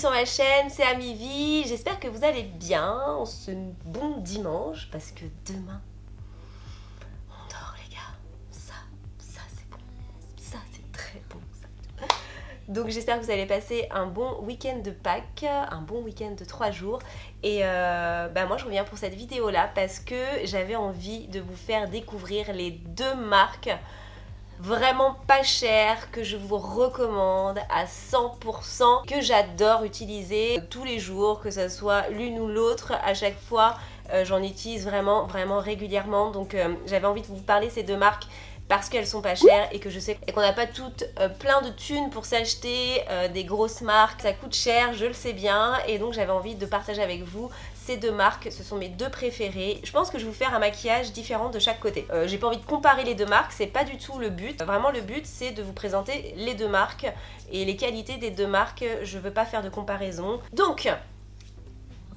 sur ma chaîne, c'est Amivi. J'espère que vous allez bien en ce bon dimanche parce que demain on dort les gars. Ça c'est bon. Ça c'est très bon ça. Donc j'espère que vous allez passer un bon week-end de Pâques, un bon week-end de 3 jours. Et moi je reviens pour cette vidéo là parce que j'avais envie de vous faire découvrir les deux marques vraiment pas cher, que je vous recommande à 100%, que j'adore utiliser tous les jours, que ce soit l'une ou l'autre. À chaque fois j'en utilise vraiment régulièrement, donc j'avais envie de vous parler de ces deux marques parce qu'elles sont pas chères et que je sais qu'on n'a pas toutes plein de thunes pour s'acheter des grosses marques, ça coûte cher, je le sais bien, et donc j'avais envie de partager avec vous ces deux marques. Ce sont mes deux préférées. Je pense que je vais vous faire un maquillage différent de chaque côté. J'ai pas envie de comparer les deux marques, c'est pas du tout le but. Vraiment le but c'est de vous présenter les deux marques et les qualités des deux marques. Je veux pas faire de comparaison. Donc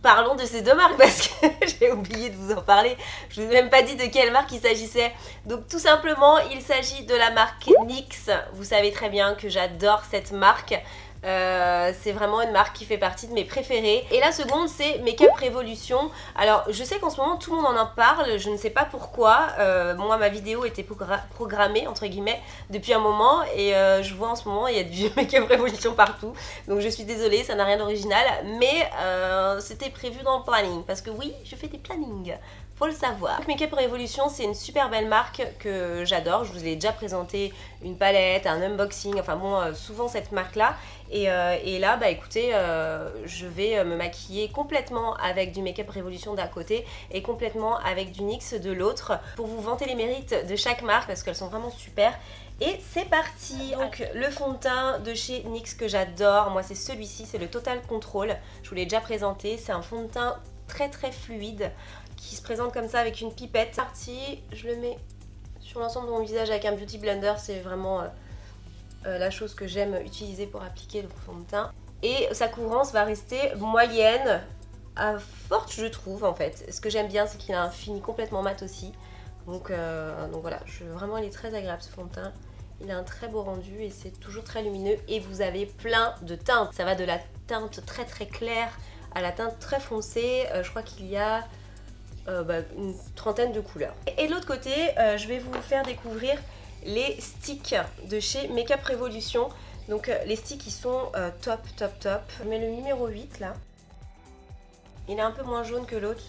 parlons de ces deux marques parce que j'ai oublié de vous en parler. Je vous ai même pas dit de quelle marque il s'agissait. Donc tout simplement il s'agit de la marque NYX. Vous savez très bien que j'adore cette marque. C'est vraiment une marque qui fait partie de mes préférées. Et la seconde c'est Makeup Revolution. Alors je sais qu'en ce moment tout le monde en parle, je ne sais pas pourquoi. Moi ma vidéo était programmée entre guillemets depuis un moment et je vois en ce moment il y a du Makeup Revolution partout. Donc je suis désolée, ça n'a rien d'original, mais c'était prévu dans le planning parce que oui, je fais des plannings. Faut le savoir. Makeup Revolution, c'est une super belle marque que j'adore. Je vous ai déjà présenté une palette, un unboxing, enfin bon, souvent cette marque-là. Et là, bah écoutez, je vais me maquiller complètement avec du Makeup Revolution d'un côté et complètement avec du NYX de l'autre pour vous vanter les mérites de chaque marque parce qu'elles sont vraiment super. Et c'est parti. Donc le fond de teint de chez NYX que j'adore, moi c'est celui-ci, c'est le Total Control. Je vous l'ai déjà présenté, c'est un fond de teint très fluide qui se présente comme ça avec une pipette. Parti, je le mets sur l'ensemble de mon visage avec un beauty blender, c'est vraiment la chose que j'aime utiliser pour appliquer le fond de teint. Et sa couvrance va rester moyenne à forte je trouve en fait. Ce que j'aime bien c'est qu'il a un fini complètement mat aussi. Donc voilà, vraiment il est très agréable ce fond de teint. Il a un très beau rendu et c'est toujours très lumineux et vous avez plein de teintes. Ça va de la teinte très claire à la teinte très foncée. Je crois qu'il y a une trentaine de couleurs. Et de l'autre côté, je vais vous faire découvrir les sticks de chez Makeup Revolution. Donc les sticks ils sont top. Je mets le numéro 8 là. Il est un peu moins jaune que l'autre.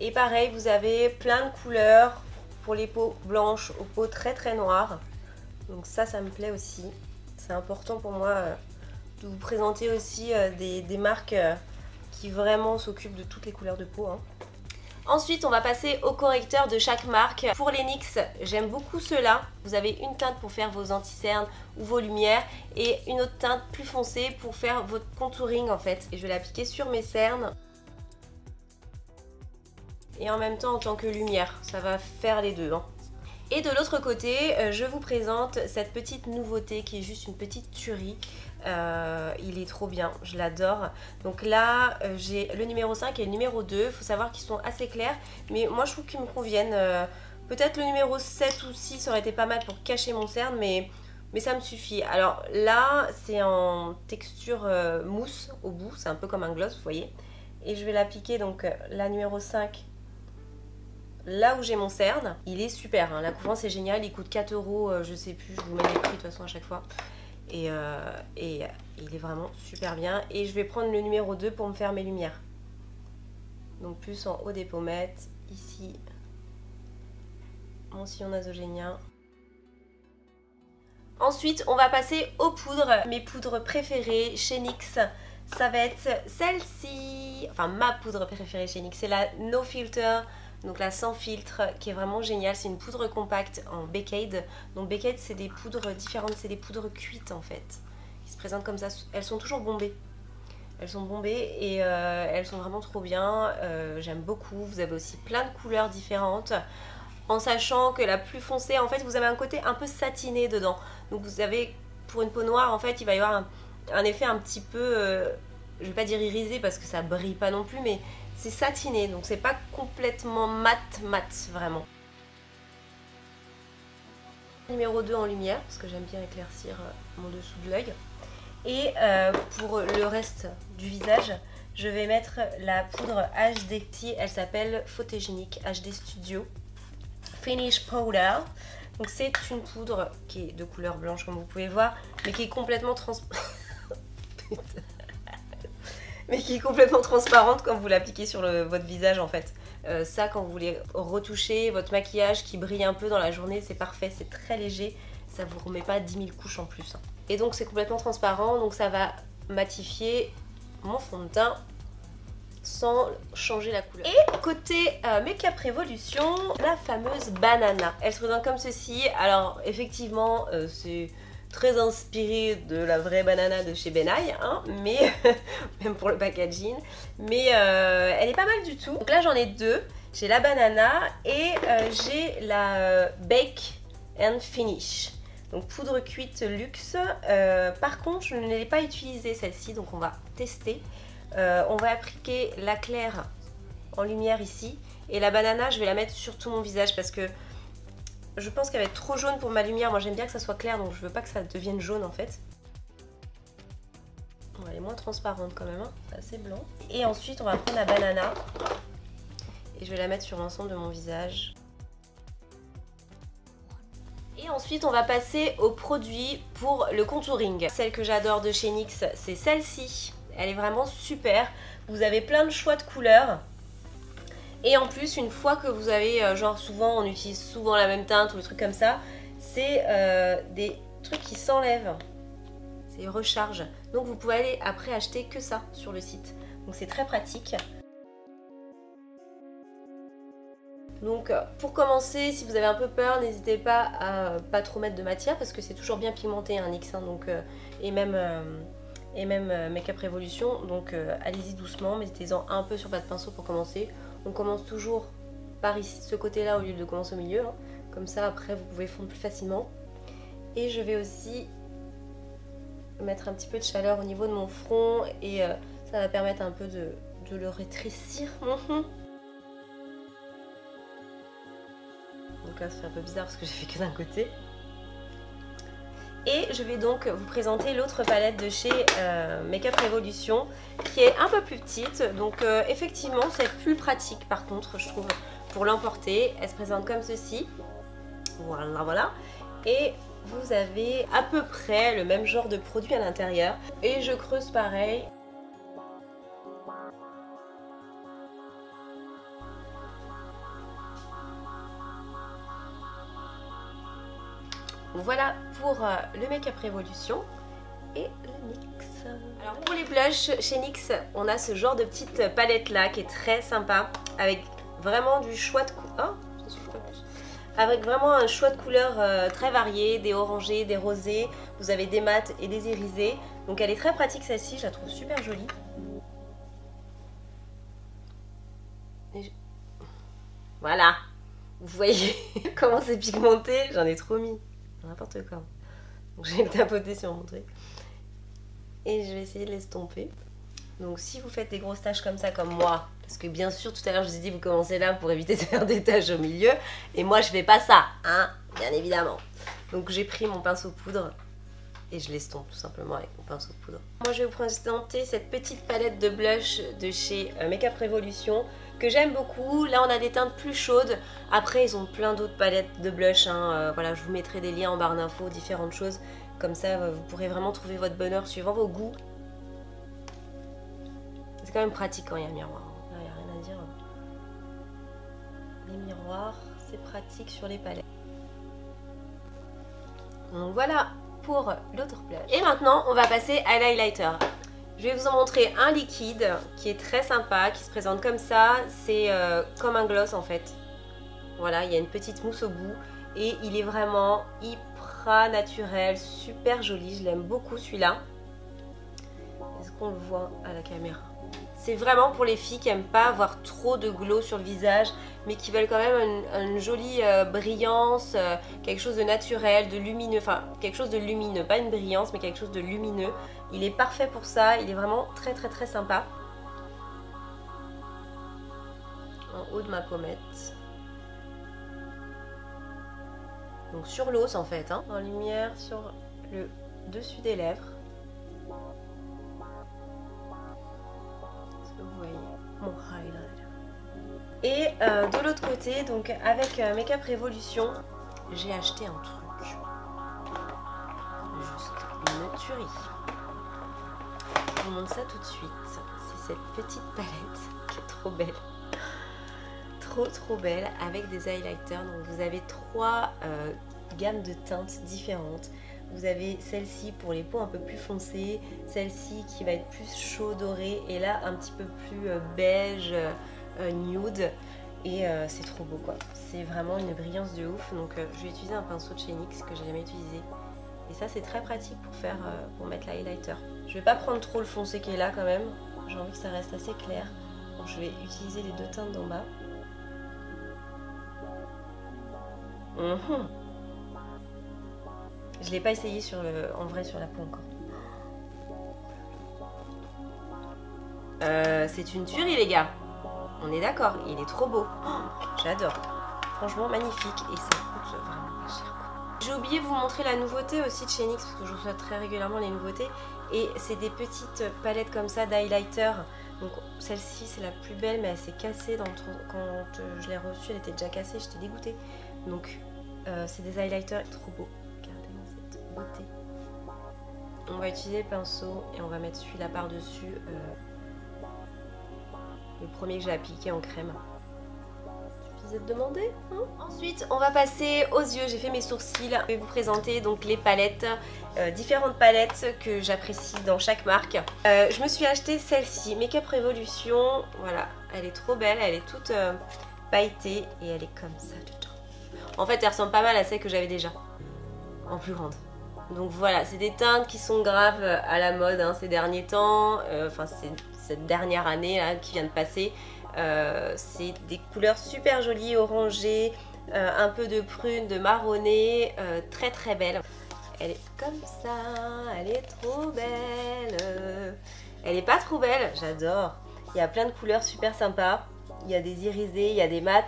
Et pareil, vous avez plein de couleurs pour les peaux blanches aux peaux très noires. Donc ça me plaît aussi. C'est important pour moi de vous présenter aussi des marques qui vraiment s'occupent de toutes les couleurs de peau. Ensuite, on va passer au correcteur de chaque marque. Pour les NYX, j'aime beaucoup ceux-là. Vous avez une teinte pour faire vos anti-cernes ou vos lumières et une autre teinte plus foncée pour faire votre contouring en fait. Et je vais l'appliquer sur mes cernes. Et en même temps en tant que lumière, ça va faire les deux. Et de l'autre côté, je vous présente cette petite nouveauté qui est juste une petite tuerie. Il est trop bien, je l'adore. Donc là, j'ai le numéro 5 et le numéro 2. Il faut savoir qu'ils sont assez clairs, mais moi je trouve qu'ils me conviennent. Peut-être le numéro 7 ou 6 aurait été pas mal pour cacher mon cerne, mais ça me suffit. Alors là, c'est en texture mousse au bout, c'est un peu comme un gloss, vous voyez. Et je vais l'appliquer, donc la numéro 5. Là où j'ai mon cerne, il est super, la couvrance est géniale, il coûte 4 €, je sais plus, je vous mets les prix de toute façon à chaque fois. Et il est vraiment super bien. Et je vais prendre le numéro 2 pour me faire mes lumières. Donc plus en haut des pommettes, ici, mon sillon nasogénien. Ensuite, on va passer aux poudres. Mes poudres préférées chez NYX, ça va être celle-ci. Enfin, ma poudre préférée chez NYX, c'est la No Filter. Donc la sans filtre qui est vraiment géniale, c'est une poudre compacte en Becade. Donc Becade c'est des poudres différentes, c'est des poudres cuites en fait. Qui se présentent comme ça, elles sont toujours bombées. Elles sont bombées et elles sont vraiment trop bien, j'aime beaucoup. Vous avez aussi plein de couleurs différentes. En sachant que la plus foncée, en fait vous avez un côté un peu satiné dedans. Donc vous avez, pour une peau noire en fait, il va y avoir un effet un petit peu, je vais pas dire irisé parce que ça brille pas non plus, mais c'est satiné, donc c'est pas complètement mat vraiment. Numéro 2 en lumière, parce que j'aime bien éclaircir mon dessous de l'œil. Et pour le reste du visage, je vais mettre la poudre HDT, elle s'appelle Photogenic HD Studio Finish Powder. Donc c'est une poudre qui est de couleur blanche comme vous pouvez le voir, mais qui est complètement transparente quand vous l'appliquez sur votre visage en fait. Ça, quand vous voulez retoucher votre maquillage qui brille un peu dans la journée, c'est parfait, c'est très léger, ça vous remet pas 10 000 couches en plus. Et donc c'est complètement transparent, donc ça va matifier mon fond de teint sans changer la couleur. Et côté Make-up Révolution, la fameuse banana. Elle se présente comme ceci. Alors effectivement, c'est très inspiré de la vraie banana de chez Benay, hein, mais même pour le packaging. Mais elle est pas mal du tout. Donc là j'en ai deux. J'ai la banana et j'ai la Bake and Finish. Donc poudre cuite luxe. Par contre, je ne l'ai pas utilisée celle-ci, donc on va tester. On va appliquer la claire en lumière ici et la banana je vais la mettre sur tout mon visage parce que je pense qu'elle va être trop jaune pour ma lumière. Moi j'aime bien que ça soit clair, donc je veux pas que ça devienne jaune en fait. Bon, elle est moins transparente quand même, hein. C'est assez blanc. Et ensuite on va prendre la banana et je vais la mettre sur l'ensemble de mon visage. Et ensuite on va passer au produit pour le contouring. Celle que j'adore de chez NYX, c'est celle-ci. Elle est vraiment super. Vous avez plein de choix de couleurs. Et en plus, une fois que vous avez, genre souvent, on utilise souvent la même teinte ou des trucs comme ça, c'est des trucs qui s'enlèvent. C'est recharge. Donc vous pouvez aller après acheter que ça sur le site. Donc c'est très pratique. Donc pour commencer, si vous avez un peu peur, n'hésitez pas à pas trop mettre de matière parce que c'est toujours bien pigmenté un NYX, hein, donc, et même Make-up Révolution, donc allez-y doucement, mettez-en un peu sur votre pinceau pour commencer. On commence toujours par ici, ce côté-là au lieu de commencer au milieu, hein. Comme ça après vous pouvez fondre plus facilement. Et je vais aussi mettre un petit peu de chaleur au niveau de mon front et ça va permettre un peu de le rétrécir. Donc là ça fait un peu bizarre parce que j'ai fait que d'un côté. Et je vais donc vous présenter l'autre palette de chez Make-up Révolution qui est un peu plus petite. Donc effectivement c'est plus pratique par contre je trouve pour l'emporter. Elle se présente comme ceci. Voilà, voilà. Et vous avez à peu près le même genre de produit à l'intérieur. Et je creuse pareil. Voilà pour le Make-up Révolution et le NYX. Alors pour les blushs, chez NYX, on a ce genre de petite palette là qui est très sympa avec vraiment du choix de couleurs. Avec vraiment un choix de couleurs très varié, des orangés, des rosés, vous avez des mats et des irisés. Donc elle est très pratique celle-ci, je la trouve super jolie. Voilà, vous voyez comment c'est pigmenté, j'en ai trop mis. N'importe quoi. Donc je vais le tapoter sur mon truc. Et je vais essayer de l'estomper. Donc si vous faites des grosses taches comme ça, comme moi, parce que bien sûr tout à l'heure je vous ai dit vous commencez là pour éviter de faire des taches au milieu, et moi je fais pas ça, hein, bien évidemment. Donc j'ai pris mon pinceau poudre et je l'estompe tout simplement avec mon pinceau poudre. Moi je vais vous présenter cette petite palette de blush de chez Make-up Révolution que j'aime beaucoup. Là on a des teintes plus chaudes. Après ils ont plein d'autres palettes de blush, hein. Voilà, je vous mettrai des liens en barre d'infos, différentes choses. Comme ça vous pourrez vraiment trouver votre bonheur suivant vos goûts. C'est quand même pratique quand il y a un miroir. Là il n'y a rien à dire. Les miroirs, c'est pratique sur les palettes. Donc voilà pour l'autre blush. Et maintenant on va passer à l'highlighter. Je vais vous en montrer un liquide qui est très sympa, qui se présente comme ça. C'est comme un gloss en fait. Voilà, il y a une petite mousse au bout et il est vraiment hyper naturel, super joli. Je l'aime beaucoup celui-là. Est-ce qu'on le voit à la caméra? C'est vraiment pour les filles qui n'aiment pas avoir trop de glow sur le visage, mais qui veulent quand même une jolie brillance, quelque chose de naturel, de lumineux, enfin quelque chose de lumineux, pas une brillance, mais quelque chose de lumineux. Il est parfait pour ça, il est vraiment très très très sympa. En haut de ma pommette. Donc sur l'os en fait, hein, en lumière sur le dessus des lèvres. Et de l'autre côté, donc avec Make Up Revolution, j'ai acheté un truc. Juste une tuerie. Je vous montre ça tout de suite. C'est cette petite palette qui est trop belle. Trop belle avec des highlighters. Donc vous avez 3 gammes de teintes différentes. Vous avez celle-ci pour les peaux un peu plus foncées, celle-ci qui va être plus chaud doré et là un petit peu plus beige nude. Et c'est trop beau quoi. C'est vraiment une brillance de ouf. Donc je vais utiliser un pinceau de chez NYX que j'ai jamais utilisé. Et ça c'est très pratique pour faire pour mettre l'highlighter. Je vais pas prendre trop le foncé qui est là quand même. J'ai envie que ça reste assez clair. Donc je vais utiliser les 2 teintes d'en bas. Je l'ai pas essayé en vrai sur la peau encore. C'est une tuerie les gars. On est d'accord, il est trop beau. J'adore. Franchement magnifique et ça coûte vraiment pas cher. J'ai oublié de vous montrer la nouveauté aussi de chez NYX parce que je reçois très régulièrement les nouveautés. Et c'est des petites palettes comme ça d'highlighter. Donc celle-ci c'est la plus belle mais elle s'est cassée quand je l'ai reçue, elle était déjà cassée, j'étais dégoûtée. Donc c'est des highlighters trop beaux. Regardez-moi cette beauté. On va utiliser le pinceau et on va mettre celui-là par-dessus. Le premier que j'ai appliqué en crème. Suffisait de demander, hein. Ensuite, on va passer aux yeux. J'ai fait mes sourcils. Je vais vous présenter donc les palettes, différentes palettes que j'apprécie dans chaque marque. Je me suis acheté celle-ci, Make Up Revolution. Voilà, elle est trop belle. Elle est toute pailletée et elle est comme ça dedans. En fait, elle ressemble pas mal à celle que j'avais déjà, en plus grande. Donc voilà, c'est des teintes qui sont graves à la mode hein, ces derniers temps. Enfin, c'est cette dernière année là, qui vient de passer. C'est des couleurs super jolies, orangées, un peu de prune, de marronné, très belle. Elle est comme ça, elle est trop belle. Elle est pas trop belle, j'adore. Il y a plein de couleurs super sympas. Il y a des irisés, il y a des mats.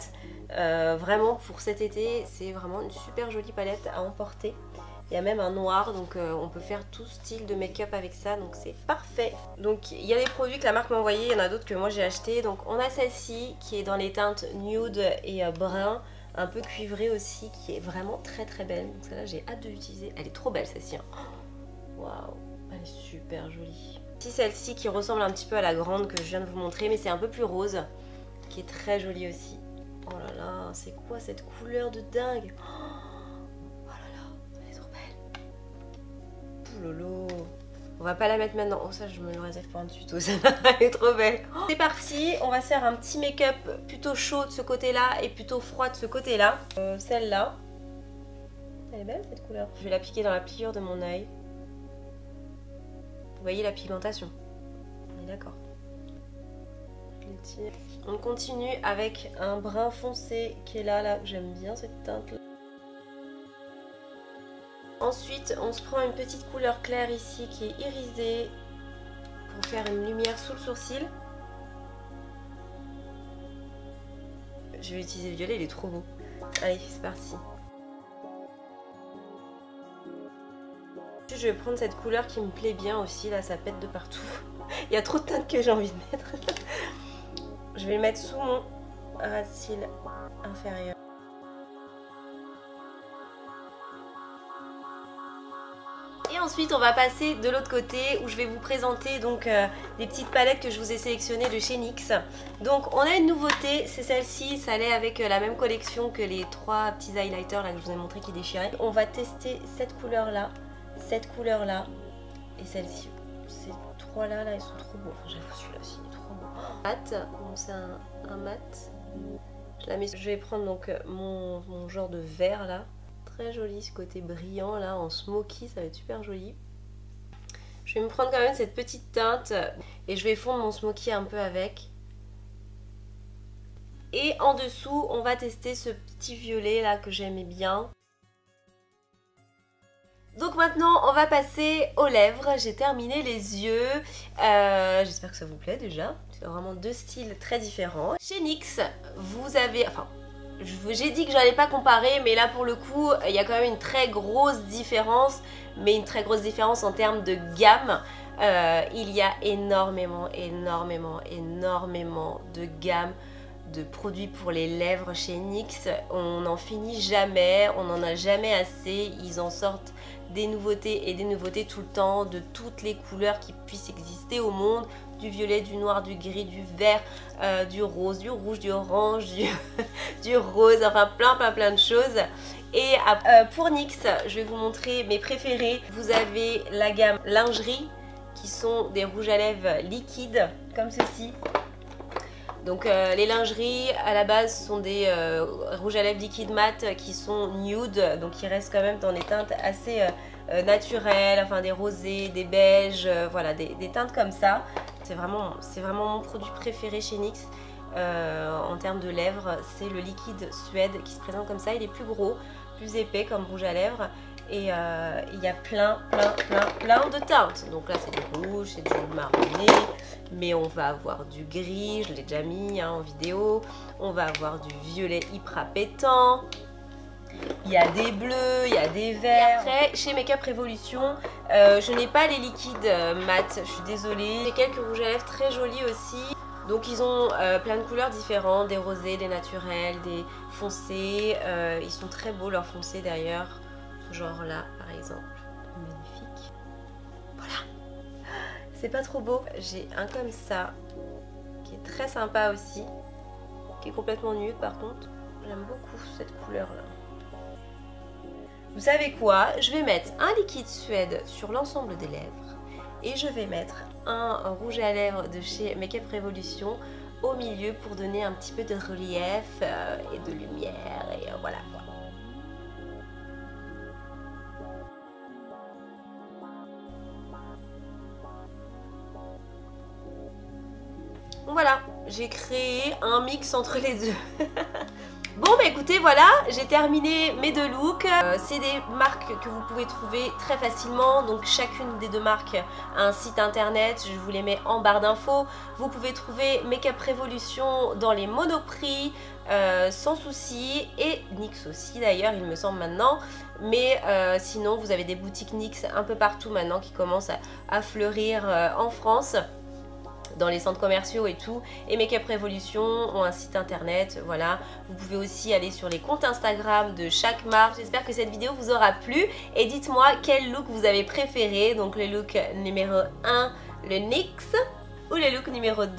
Vraiment pour cet été, c'est vraiment une super jolie palette à emporter. Il y a même un noir, donc on peut faire tout style de make-up avec ça, donc c'est parfait. Donc il y a des produits que la marque m'a envoyé, il y en a d'autres que moi j'ai acheté. Donc on a celle-ci qui est dans les teintes nude et brun, un peu cuivré aussi, qui est vraiment très belle. Donc celle-là j'ai hâte de l'utiliser, elle est trop belle celle-ci. Hein. Waouh, elle est super jolie. Ici celle-ci qui ressemble un petit peu à la grande que je viens de vous montrer, mais c'est un peu plus rose, qui est très jolie aussi. Oh là là, c'est quoi cette couleur de dingue? Lolo. On va pas la mettre maintenant. Oh ça je me le réserve pour un tuto. Ça elle est trop belle. Oh, c'est parti. On va faire un petit make-up plutôt chaud de ce côté-là et plutôt froid de ce côté-là. Celle-là. Elle est belle cette couleur. Je vais l'appliquer dans la pliure de mon œil. Vous voyez la pigmentation. On est d'accord. Je l'étire. On continue avec un brun foncé qui est là. J'aime bien cette teinte-là. Ensuite, on se prend une petite couleur claire ici qui est irisée pour faire une lumière sous le sourcil. Je vais utiliser le violet, il est trop beau. Allez, c'est parti. Je vais prendre cette couleur qui me plaît bien aussi, là ça pète de partout. Il y a trop de teintes que j'ai envie de mettre. Je vais le mettre sous mon ras de cils inférieur. Et ensuite on va passer de l'autre côté où je vais vous présenter donc des petites palettes que je vous ai sélectionnées de chez NYX. Donc on a une nouveauté, c'est celle-ci, ça allait avec la même collection que les 3 petits highlighters là que je vous ai montré qui déchiraient. On va tester cette couleur là et celle-ci. Ces 3 là, ils sont trop beaux. Enfin j'avoue celui-là aussi il est trop beau. Mat, bon, c'est un mat. Je vais prendre donc mon genre de vert là. Très joli ce côté brillant là en smoky, ça va être super joli. Je vais me prendre quand même cette petite teinte et je vais fondre mon smoky un peu avec. Et en dessous on va tester ce petit violet là que j'aimais bien. Donc maintenant on va passer aux lèvres, j'ai terminé les yeux, j'espère que ça vous plaît déjà, c'est vraiment 2 styles très différents. Chez NYX vous avez, enfin j'ai dit que j'allais pas comparer mais là pour le coup il y a quand même une très grosse différence, mais une très grosse différence en termes de gamme. Il y a énormément de gamme de produits pour les lèvres chez NYX. On n'en finit jamais, on n'en a jamais assez. Ils en sortent des nouveautés et des nouveautés tout le temps, de toutes les couleurs qui puissent exister au monde, du violet, du noir, du gris, du vert, du rose, du rouge, du orange, du rose, enfin plein de choses. Et pour NYX, je vais vous montrer mes préférés. Vous avez la gamme lingerie, qui sont des rouges à lèvres liquides, comme ceci. Donc les lingeries à la base sont des rouges à lèvres liquides mat qui sont nude, donc qui restent quand même dans des teintes assez naturelles, enfin des rosés, des beiges, voilà, des teintes comme ça. C'est vraiment mon produit préféré chez NYX en termes de lèvres. C'est le liquide Suède qui se présente comme ça. Il est plus gros, plus épais comme rouge à lèvres. Et il y a plein de teintes. Donc là c'est du rouge, c'est du marronné, mais on va avoir du gris, je l'ai déjà mis en vidéo. On va avoir du violet hyper appétant. Il y a des bleus, il y a des verts. Et après, chez Makeup Revolution, je n'ai pas les liquides mat, je suis désolée. J'ai quelques rouges à lèvres très jolis aussi. Donc ils ont plein de couleurs différentes, des rosés, des naturels, des foncés. Ils sont très beaux leurs foncés d'ailleurs. Ce genre là par exemple. Magnifique. Voilà. C'est pas trop beau. J'ai un comme ça, qui est très sympa aussi. Qui est complètement nude par contre. J'aime beaucoup cette couleur là. Vous savez quoi? Je vais mettre un liquide Suède sur l'ensemble des lèvres et je vais mettre un rouge à lèvres de chez Makeup Revolution au milieu pour donner un petit peu de relief et de lumière et voilà quoi. Voilà, j'ai créé un mix entre les deux. Bon bah écoutez, voilà, j'ai terminé mes deux looks. C'est des marques que vous pouvez trouver très facilement. Donc chacune des deux marques a un site internet, je vous les mets en barre d'infos. Vous pouvez trouver Makeup Revolution dans les monoprix sans souci, et NYX aussi d'ailleurs il me semble maintenant. Mais sinon vous avez des boutiques NYX un peu partout maintenant qui commencent à fleurir en France, dans les centres commerciaux et tout. Et Makeup Revolution ont un site internet, voilà. Vous pouvez aussi aller sur les comptes Instagram de chaque marque. J'espère que cette vidéo vous aura plu et dites-moi quel look vous avez préféré. Donc le look numéro 1, le NYX, ou le look numéro 2,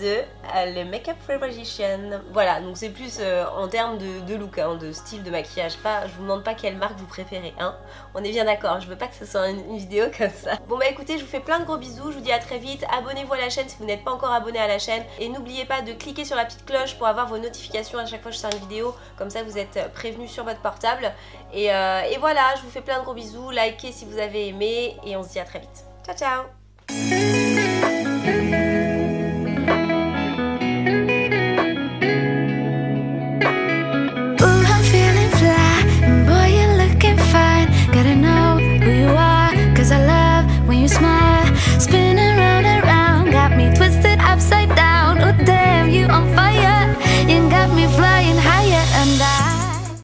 le Makeup Revolution. Voilà, donc c'est plus en termes de look, hein, de style de maquillage. Pas, je vous demande pas quelle marque vous préférez, hein. On est bien d'accord, je veux pas que ce soit une vidéo comme ça. Bon bah écoutez, je vous fais plein de gros bisous, je vous dis à très vite. Abonnez-vous à la chaîne si vous n'êtes pas encore abonné à la chaîne. Et n'oubliez pas de cliquer sur la petite cloche pour avoir vos notifications à chaque fois que je sors une vidéo. Comme ça vous êtes prévenus sur votre portable. Et voilà, je vous fais plein de gros bisous. Likez si vous avez aimé et on se dit à très vite. Ciao ciao.